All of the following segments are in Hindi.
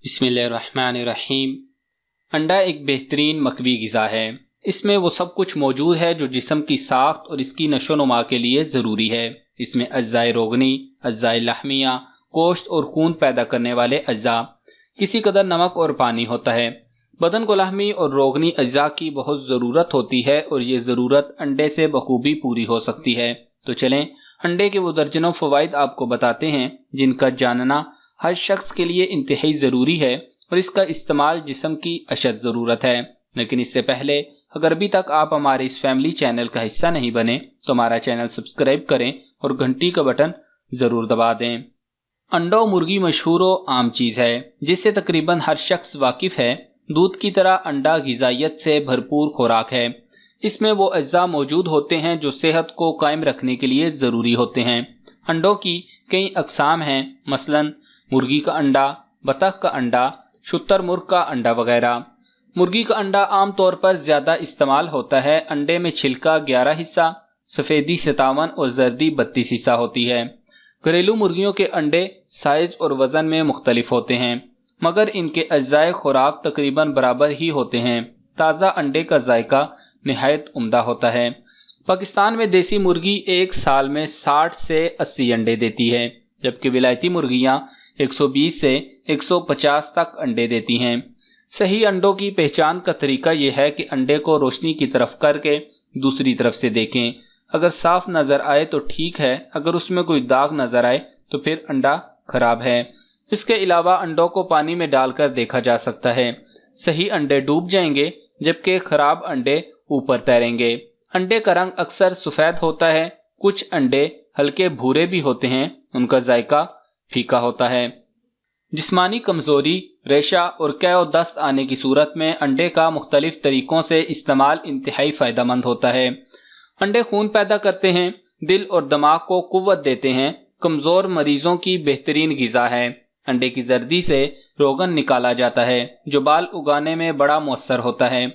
बिस्मिल्लाहिर्रहमानिर्रहीम। अंडा एक बेहतरीन मकवी ग़िज़ा है। इसमें वो सब कुछ मौजूद है जो जिस्म की साख्त और इसकी नशोनुमा के लिए ज़रूरी है। इसमें अज्ज़ाए रोगनी, अज्ज़ाए लहमिया, गोश्त और खून पैदा करने वाले अज्जा, किसी कदर नमक और पानी होता है। बदन को लहमी और रोगनी अज्जा की बहुत ज़रूरत होती है और ये ज़रूरत अंडे से बखूबी पूरी हो सकती है। तो चलें अंडे के वो दर्जनों फ़वाइद आपको बताते हैं जिनका जानना हर शख्स के लिए इंतहाई ज़रूरी है और इसका इस्तेमाल जिस्म की अशद ज़रूरत है। लेकिन इससे पहले अगर अभी तक आप हमारे इस फैमिली चैनल का हिस्सा नहीं बने तो हमारा चैनल सब्सक्राइब करें और घंटी का बटन ज़रूर दबा दें। अंडा मुर्गी मशहूर व आम चीज़ है जिससे तकरीबन हर शख्स वाकिफ़ है। दूध की तरह अंडा ग़िज़ाइयत से भरपूर खुराक है। इसमें वो अज्जा मौजूद होते हैं जो सेहत को कायम रखने के लिए ज़रूरी होते हैं। अंडों की कई अक़साम हैं, मसलन मुर्गी का अंडा, बतख का अंडा, शुतुरमुर्ग का अंडा वगैरह। मुर्गी का अंडा आम तौर पर ज़्यादा इस्तेमाल होता है। अंडे में छिलका 11 हिस्सा, सफ़ेदी 57 और जर्दी 32 हिस्सा होती है। घरेलू मुर्गियों के अंडे साइज़ और वज़न में मुख्तलिफ होते हैं मगर इनके अज्जाए खुराक तकरीबन बराबर ही होते हैं। ताज़ा अंडे का जायका निहायत उम्दा होता है। पाकिस्तान में देसी मुर्गी एक साल में 60 से 80 अंडे देती है, जबकि विलायती मुर्गियाँ 120 से 150 तक अंडे देती हैं। सही अंडों की पहचान का तरीका यह है कि अंडे को रोशनी की तरफ करके दूसरी तरफ से देखें। अगर साफ नज़र आए तो ठीक है, अगर उसमें कोई दाग नज़र आए तो फिर अंडा खराब है। इसके अलावा अंडों को पानी में डालकर देखा जा सकता है। सही अंडे डूब जाएंगे जबकि खराब अंडे ऊपर तैरेंगे। अंडे का रंग अक्सर सफ़ेद होता है, कुछ अंडे हल्के भूरे भी होते हैं, उनका जायका फीका होता है। जिस्मानी कमज़ोरी, रेशा और कै और दस्त आने की सूरत में अंडे का मुख्तलिफ तरीक़ों से इस्तेमाल इंतहाई फ़ायदेमंद होता है। अंडे खून पैदा करते हैं, दिल और दिमाग को क़ुव्वत देते हैं, कमज़ोर मरीज़ों की बेहतरीन ग़िज़ा है। अंडे की जर्दी से रोगन निकाला जाता है जो बाल उगाने में बड़ा मौसर होता है।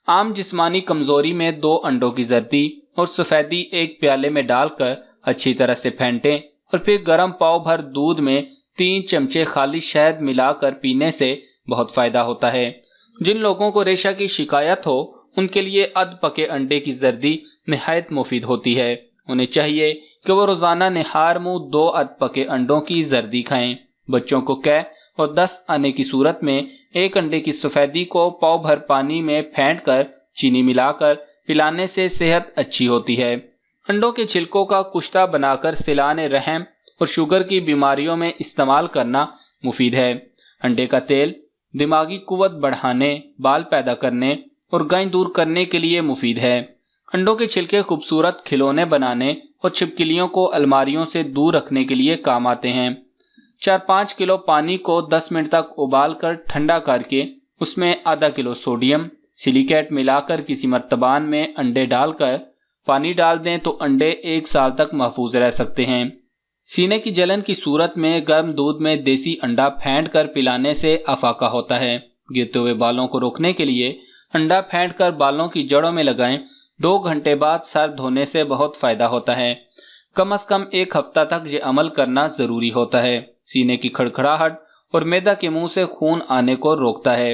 आम जिस्मानी कमज़ोरी में 2 अंडों की जर्दी और सफ़ेदी एक प्याले में डालकर अच्छी तरह से फेंटें और फिर गर्म पाव भर दूध में 3 चमचे खाली शहद मिलाकर पीने से बहुत फ़ायदा होता है। जिन लोगों को रेशा की शिकायत हो उनके लिए अध पके अंडे की जर्दी निहायत मुफीद होती है। उन्हें चाहिए कि वो रोज़ाना निहार मुँह 2 अध पके अंडों की जर्दी खाएं। बच्चों को कै और दस्त आने की सूरत में एक अंडे की सफ़ेदी को पाव भर पानी में फेंट कर चीनी मिलाकर पिलाने से सेहत अच्छी होती है। अंडों के छिलकों का कुश्ता बनाकर सिलाने रहम और शुगर की बीमारियों में इस्तेमाल करना मुफीद है। अंडे का तेल दिमागी कुव्वत बढ़ाने, बाल पैदा करने और गंज दूर करने के लिए मुफीद है। अंडों के छिलके खूबसूरत खिलौने बनाने और छिपकलियों को अलमारियों से दूर रखने के लिए काम आते हैं। 4-5 किलो पानी को 10 मिनट तक उबाल कर ठंडा करके उसमें आधा किलो सोडियम सिलिकेट मिलाकर किसी मर्तबान में अंडे डालकर पानी डाल दें तो अंडे 1 साल तक महफूज रह सकते हैं। सीने की जलन की सूरत में गर्म दूध में देसी अंडा फेंट कर पिलाने से अफाका होता है। गिरते हुए बालों को रोकने के लिए अंडा फेंट कर बालों की जड़ों में लगाएं। 2 घंटे बाद सर धोने से बहुत फ़ायदा होता है। कम से कम 1 हफ्ता तक ये अमल करना ज़रूरी होता है। सीने की खड़खड़ाहट और मैदा के मुंह से खून आने को रोकता है।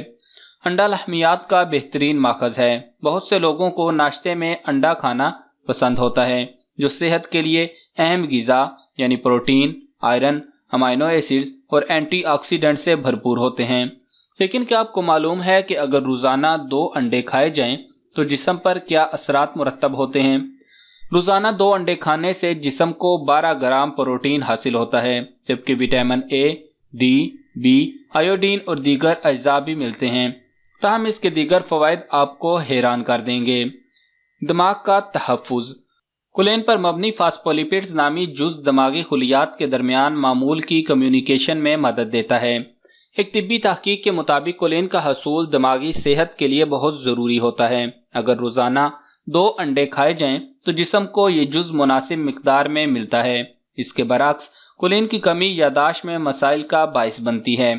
अंडा लहमियात का बेहतरीन माखज़ है। बहुत से लोगों को नाश्ते में अंडा खाना पसंद होता है जो सेहत के लिए अहम ग़िज़ा यानी प्रोटीन, आयरन, अमाइनो एसिड्स और एंटीऑक्सीडेंट से भरपूर होते हैं। लेकिन क्या आपको मालूम है कि अगर रोज़ाना 2 अंडे खाए जाएं तो जिस्म पर क्या असरात मुरतब होते हैं? रोज़ाना 2 अंडे खाने से जिस्म को 12 ग्राम प्रोटीन हासिल होता है, जबकि vitamin A, D, B, iodine और दीगर अज्जा भी मिलते हैं। ताहम इसके दीगर फ़वाइद आपको हैरान कर देंगे। दिमाग का तहफ़्फ़ुज़। कुलेन पर मबनी फास्फोलिपिड्स नामी जुज़ दिमागी खुलियात के दरमियान मामूल की कम्युनिकेशन में मदद देता है। एक तिब्बी तहकीक के मुताबिक कुलेन का हसूल दिमागी सेहत के लिए बहुत ज़रूरी होता है। अगर रोज़ाना 2 अंडे खाए जाएं तो जिस्म को ये जुज़ मुनासिब मिकदार में मिलता है। इसके बरक्स कुलेन की कमी यादाश्त में मसाइल का बाइस बनती है।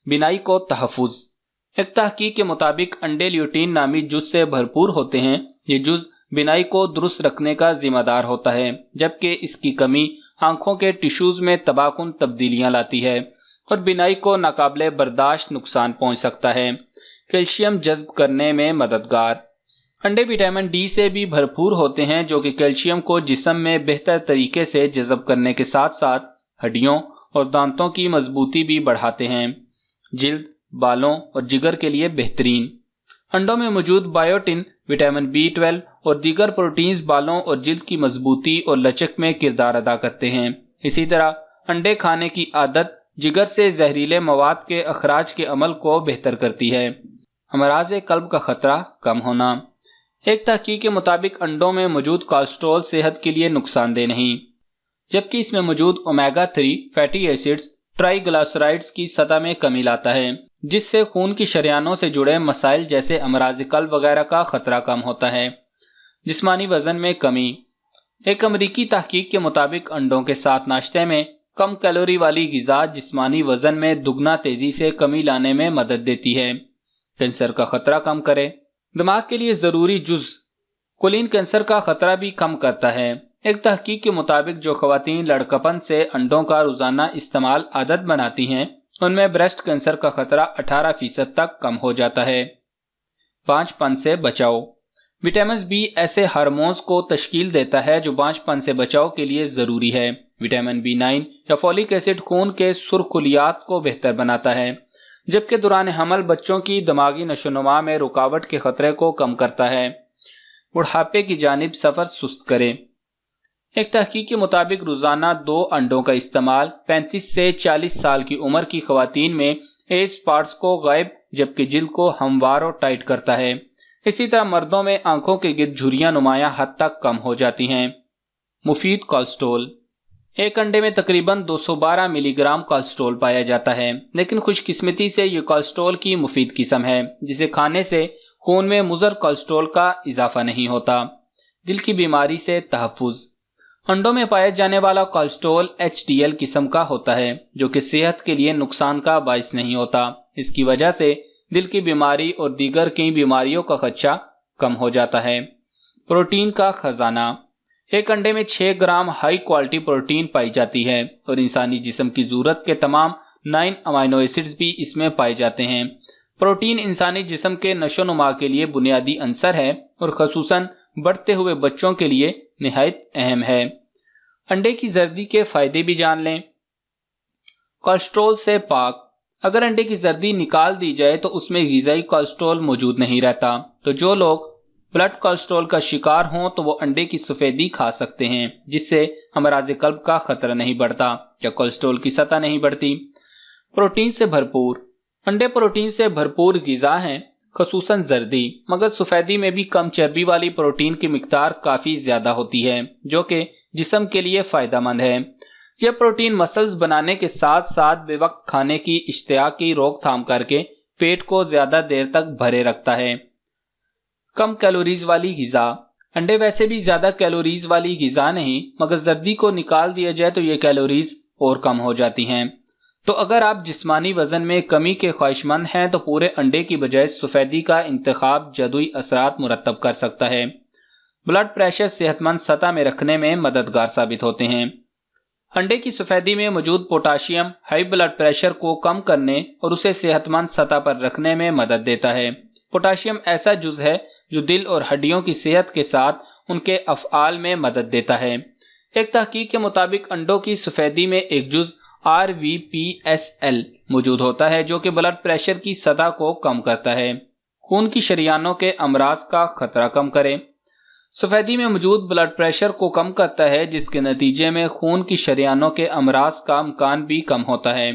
बिनाई को तहफ़्फ़ुज़। एक तहकीक के मुताबिक अंडे ल्यूटीन नामी जुज़ से भरपूर होते हैं। ये जुज़ बिनाई को दुरुस्त रखने का जिम्मेदार होता है, जबकि इसकी कमी आंखों के टिश्यूज़ में तबाहकुन तब्दीलियां लाती है और बिनाई को नाकाबिले बर्दाश्त नुकसान पहुंच सकता है। कैल्शियम जज्ब करने में मददगार। अंडे विटामिन डी से भी भरपूर होते हैं जो कि कैल्शियम को जिस्म में बेहतर तरीके से जज्ब करने के साथ साथ हड्डियों और दांतों की मजबूती भी बढ़ाते हैं। जिल्द, बालों और जिगर के लिए बेहतरीन। अंडों में मौजूद बायोटिन, विटामिन B12 और दीगर प्रोटीन्स बालों और जिल्द की मजबूती और लचक में किरदार अदा करते हैं। इसी तरह अंडे खाने की आदत जिगर से जहरीले मवाद के अखराज के अमल को बेहतर करती है। अमराज कल्ब का खतरा कम होना। एक तहकीक के मुताबिक अंडों में मौजूद कोलेस्ट्रॉल सेहत के लिए नुकसानदेह नहीं, जबकि इसमें मौजूद ओमेगा 3 फैटी एसिड्स ट्राइग्लिसराइड्स की सतह में कमी लाता है, जिससे खून की शरियानों से जुड़े मसाइल जैसे अमराज कल्ब वगैरह का खतरा कम होता है। जिस्मानी वजन में कमी। एक अमरीकी तहकीक के मुताबिक अंडों के साथ नाश्ते में कम कैलोरी वाली गिज़ा जिस्मानी वजन में दुगना तेजी से कमी लाने में मदद देती है। कैंसर का खतरा कम करे। दिमाग के लिए जरूरी जुज कोलिन कैंसर का खतरा भी कम करता है। एक तहकीक के मुताबिक जो खवातीन लड़कपन से अंडों का रोजाना इस्तेमाल आदत बनाती हैं उनमें ब्रेस्ट कैंसर का खतरा 18% तक कम हो जाता है। बांझपन से बचाओ। विटामिन बी ऐसे हार्मोन्स को तश्कील देता है जो बांझपन से बचाव के लिए जरूरी है। विटामिन B9 या फॉलिक एसिड खून के सुरखुलियात को बेहतर बनाता है, जबकि दौरान हमल बच्चों की दिमागी नशोनुमा में रुकावट के खतरे को कम करता है। बुढ़ापे की जानिब सफर सुस्त करे। एक तहकीक के मुताबिक रोजाना 2 अंडों का इस्तेमाल 35 से 40 साल की उम्र की खवातीन में एज स्पॉट्स को गायब जबकि जिल्द को हमवार और टाइट करता है। इसी तरह मर्दों में आंखों के गिर्द झुर्रियां नुमायां हद तक कम हो जाती हैं। मुफीद कोलेस्ट्रॉल। एक अंडे में तकरीबन 212 मिलीग्राम कोलेस्ट्रॉल पाया जाता है, लेकिन खुशकिस्मती से ये कोलेस्ट्रॉल की मुफीद किस्म है जिसे खाने से खून में मुज़र कोलेस्ट्रॉल का इजाफा नहीं होता। दिल की बीमारी से तहफ़्फ़ुज़। अंडों में पाया जाने वाला कोलेस्ट्रॉल HDL किस्म का होता है जो कि सेहत के लिए नुकसान का बाइस नहीं होता। इसकी वजह से दिल की बीमारी और दीगर कई बीमारियों का खदशा कम हो जाता है। प्रोटीन का खजाना। एक अंडे में 6 ग्राम हाई क्वालिटी प्रोटीन पाई जाती है और इंसानी जिस्म की जरूरत के तमाम 9 अमीनो एसिड्स भी इसमें पाए जाते हैं। प्रोटीन इंसानी जिस्म के नशोनुमा के लिए बुनियादी अंसर है और खसूसन बढ़ते हुए बच्चों के लिए निहायत अहम है। अंडे की जर्दी के फायदे भी जान लें। कोलेस्ट्रॉल से पाक। अगर अंडे की जर्दी निकाल दी जाए तो उसमें ग़िज़ाई कोलेस्ट्रॉल मौजूद नहीं रहता, तो जो लोग ब्लड कोलेस्ट्रॉल का शिकार हों तो वो अंडे की सफेदी खा सकते हैं, जिससे अमराज कल्ब का खतरा नहीं बढ़ता या कोलेस्ट्रॉल की सतह नहीं बढ़ती। प्रोटीन से भरपूर। अंडे प्रोटीन से भरपूर ग़िज़ा हैं, खसूसन जर्दी, मगर सफेदी में भी कम चर्बी वाली प्रोटीन की मिकदार काफ़ी ज़्यादा होती है जो कि जिस्म के लिए फ़ायदेमंद है। यह प्रोटीन मसल्स बनाने के साथ साथ बेवक्त खाने की इश्तियाक की रोकथाम करके पेट को ज़्यादा देर तक भरे रखता है। कम कैलोरीज वाली ग़िज़ा। अंडे वैसे भी ज़्यादा कैलोरीज वाली ग़िज़ा नहीं, मगर जर्दी को निकाल दिया जाए तो ये कैलोरीज और कम हो जाती हैं। तो अगर आप जिस्मानी वजन में कमी के ख्वाहिशमंद हैं तो पूरे अंडे की बजाय सफेदी का इंतखाब जादुई असरात मुरतब कर सकता है। ब्लड प्रेशर सेहतमंद सतह में रखने में मददगार साबित होते हैं। अंडे की सफेदी में मौजूद पोटाशियम हाई ब्लड प्रेशर को कम करने और उसे सेहतमंद सतह पर रखने में मदद देता है। पोटाशियम ऐसा जुज़ है जो दिल और हड्डियों की सेहत के साथ उनके अफ़आल में मदद देता है। एक तहकीक के मुताबिक अंडों की सफेदी में एक जुज़ RVPSL मौजूद होता है जो कि ब्लड प्रेशर की सतह को कम करता है, खून की शरियानों के अमराज का खतरा कम करे। सफेदी में मौजूद ब्लड प्रेशर को कम करता है जिसके नतीजे में खून की शरियानों के अमराज का इम्कान भी कम होता है।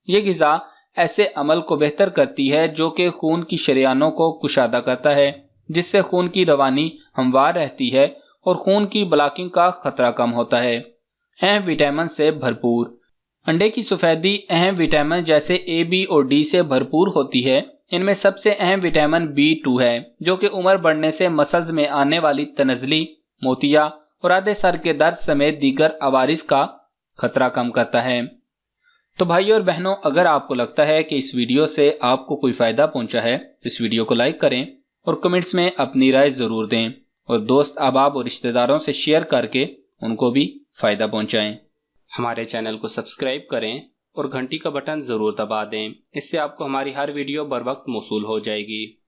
ये ग़िज़ा ऐसे अमल को बेहतर करती है जो कि खून की शरियानों को कुशादा करता है, जिससे खून की रवानी हमवार रहती है और खून की ब्लॉकिंग का खतरा कम होता है। अहम विटामिन से भरपूर। अंडे की सफेदी अहम विटामिन जैसे A, B और D से भरपूर होती है। इनमें सबसे अहम विटामिन B2 है जो कि उम्र बढ़ने से मसल्स में आने वाली तनज़ली, मोतिया और आधे सर के दर्द समेत दीगर अवारिस का खतरा कम करता है। तो भाइयों और बहनों, अगर आपको लगता है कि इस वीडियो से आपको कोई फ़ायदा पहुंचा है तो इस वीडियो को लाइक करें और कमेंट्स में अपनी राय ज़रूर दें और दोस्त अहबाब और रिश्तेदारों से शेयर करके उनको भी फ़ायदा पहुंचाएं। हमारे चैनल को सब्सक्राइब करें और घंटी का बटन ज़रूर दबा दें। इससे आपको हमारी हर वीडियो बर वक्त मौसूल हो जाएगी।